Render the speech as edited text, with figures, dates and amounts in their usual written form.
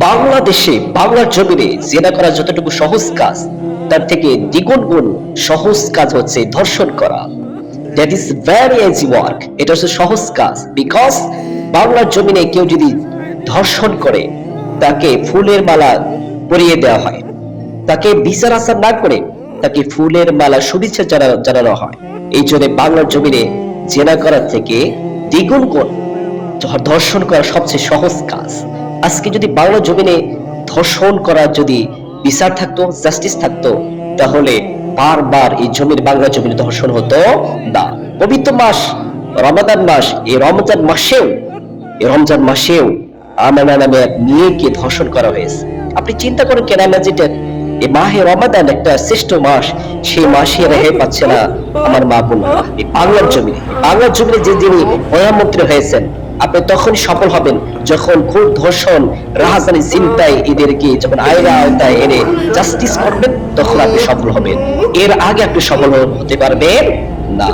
বাংলাদেশে বাংলার জমিনে জেনা করা যতটুকু সহজ কাজ, তার থেকে দ্বিগুণ গুণ সহজ কাজ হচ্ছে ধর্ষণ করা। That is very easy work. এটা হচ্ছে সহজ কাজ, বিকজ বাংলার জমিনে কেউ যদি ধর্ষণ করে তাকে ফুলের মালা পরিয়ে দেওয়া হয়, তাকে বিচার আচার না করে তাকে ফুলের মালা শুভেচ্ছা জানানো হয়। এই জন্য বাংলার জমিনে জেনা করার থেকে দ্বিগুণ গুণ ধর্ষণ করা সবচেয়ে সহজ কাজ। আজকে যদি বাংলা জমিনে ধর্ষণ করার যদি বিচার থাকতো, জাস্টিস থাকতো, তাহলে বারবার এই জমির বাংলা জমিনে ধর্ষণ হতো না। পবিত্র মাস রমাদান মাস, এই রমজান মাসেও আমানা নামে এক মেয়েকে ধর্ষণ করা হয়েছে। আপনি চিন্তা করেন কেন যেটা এই মাহে রমাদান একটা শ্রেষ্ঠ মাস, সেই মাসে রেহাই পাচ্ছে না আমার মা বোনরা। এই বাংলার জমিনে যে যিনি প্রধানমন্ত্রী হয়েছেন, আপনি তখন সফল হবেন যখন খুব ধর্ষণ, রাহাজানি, চিন্তায় এদেরকে যখন আওতায় এনে জাস্টিস করবেন, তখন আপনি সফল হবেন। এর আগে আপনি সফল হতে পারবেন না।